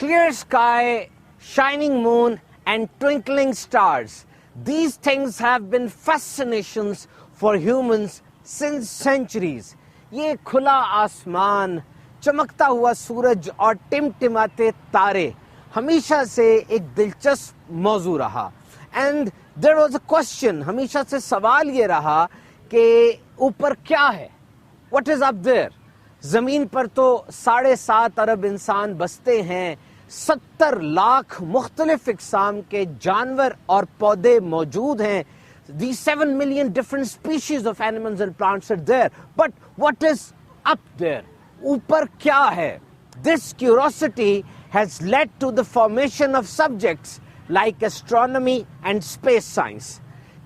clear sky, shining moon and twinkling stars. These things have been fascinations for humans since centuries. یہ کھلا آسمان، چمکتا ہوا سورج اور ٹمٹماتے تارے ہمیشہ سے ایک دلچسپ موضوع رہا. And there was a question، ہمیشہ سے سوال یہ رہا کہ اوپر کیا ہے؟ What is up there؟ زمین پر تو 7.5 ارب انسان بستے ہیں، 70 لاکھ مختلف اقسام کے جانور اور پودے موجود ہیں. These 7 million different species of animals and plants are there. But what is up there? اوپر کیا ہے؟ This curiosity has led to the formation of subjects like astronomy and space science.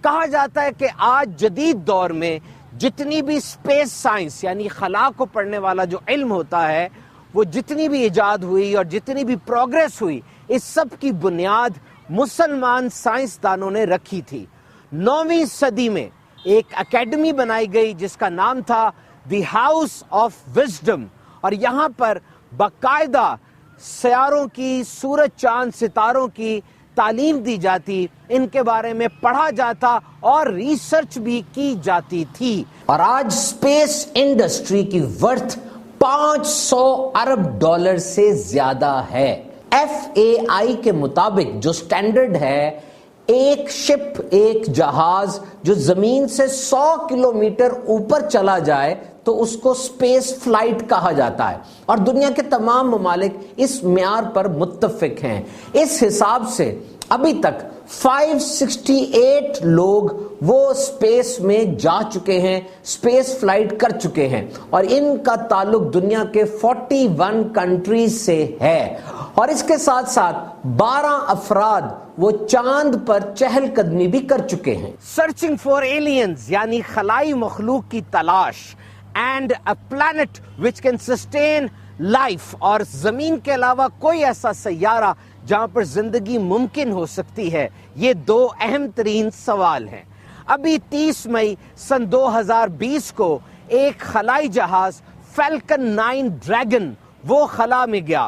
کہا جاتا ہے کہ آج جدید دور میں جتنی بھی اسپیس سائنس یعنی خلا کو پڑھنے والا جو علم ہوتا ہے، وہ جتنی بھی ایجاد ہوئی اور جتنی بھی پروگریس ہوئی، اس سب کی بنیاد مسلمان سائنسدانوں نے رکھی تھی. 9ویں صدی میں ایک اکیڈمی بنائی گئی جس کا نام تھا دی ہاؤس آف وزڈم، اور یہاں پر باقاعدہ سیاروں کی، سورج چاند ستاروں کی تعلیم دی جاتی، ان کے بارے میں پڑھا جاتا اور ریسرچ بھی کی جاتی تھی. اور آج اسپیس انڈسٹری کی ورتھ 500 ارب ڈالر سے زیادہ ہے. FAI کے مطابق جو سٹینڈرڈ ہے، ایک شپ، ایک جہاز جو زمین سے 100 کلومیٹر اوپر چلا جائے تو اس کو سپیس فلائٹ کہا جاتا ہے، اور دنیا کے تمام ممالک اس معیار پر متفق ہیں. اس حساب سے ابھی تک 568 لوگ وہ سپیس میں جا چکے ہیں، سپیس فلائٹ کر چکے ہیں، اور ان کا تعلق دنیا کے 41 کنٹریز سے ہے. اور اس کے ساتھ ساتھ 12 افراد وہ چاند پر چہل قدمی بھی کر چکے ہیں. سرچنگ فار ایلینز یعنی خلائی مخلوق کی تلاش، and a plant which can sustain life, اور زمین کے علاوہ کوئی ایسا سیارہ جہاں پر زندگی ممکن ہو سکتی ہے، یہ 2 اہم ترین سوال ہیں. ابھی 30 مئی سن 2020 کو ایک خلائی جہاز فیلکن 9 ڈریگن وہ خلا میں گیا.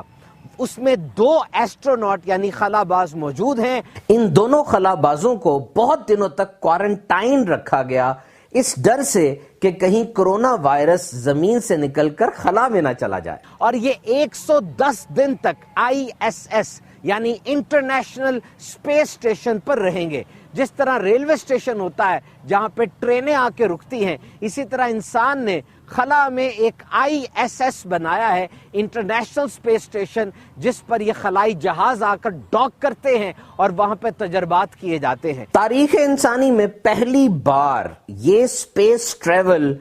اس میں 2 ایسٹروناٹ یعنی خلا باز موجود ہیں. ان دونوں خلا بازوں کو بہت دنوں تک کوارنٹائن رکھا گیا، اس ڈر سے کہ کہیں کرونا وائرس زمین سے نکل کر خلا میں نہ چلا جائے. اور یہ 110 دن تک ISS یعنی انٹرنیشنل اسپیس اسٹیشن پر رہیں گے. جس طرح ریلوے اسٹیشن ہوتا ہے جہاں پہ ٹرینیں آ کے رکتی ہیں، اسی طرح انسان نے خلا میں ایک ISS بنایا ہے، انٹرنیشنل اسپیس اسٹیشن، جس پر یہ خلائی جہاز آ کر ڈاک کرتے ہیں اور وہاں پہ تجربات کیے جاتے ہیں. تاریخ انسانی میں پہلی بار یہ اسپیس ٹریول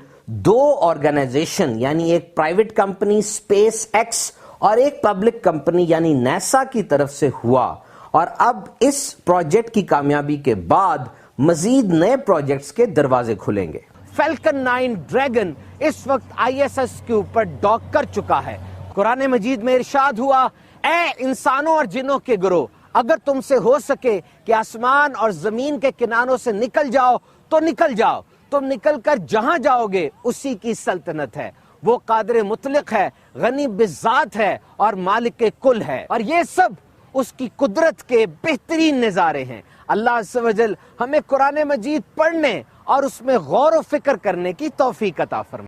2 آرگنائزیشن یعنی ایک پرائیویٹ کمپنی اسپیس ایکس اور ایک پبلک کمپنی یعنی ناسا کی طرف سے ہوا. اور اب اس پروجیکٹ کی کامیابی کے بعد مزید نئے پروجیکٹس کے دروازے کھلیں گے. فیلکن 9 ڈریگن اس وقت ISS کے اوپر ڈاک کر چکا ہے. قرآن مجید میں ارشاد ہوا، اے انسانوں اور جنوں کے گروہ، اگر تم سے ہو سکے کہ آسمان اور زمین کے کناروں سے نکل جاؤ تو نکل جاؤ. تم نکل کر جہاں جاؤ گے اسی کی سلطنت ہے. وہ قادر مطلق ہے، غنی بذات ہے اور مالک کل ہے. اور یہ سب اس کی قدرت کے بہترین نظارے ہیں. اللہ عز و جل ہمیں قرآن مجید پڑھنے اور اس میں غور و فکر کرنے کی توفیق عطا فرمائے.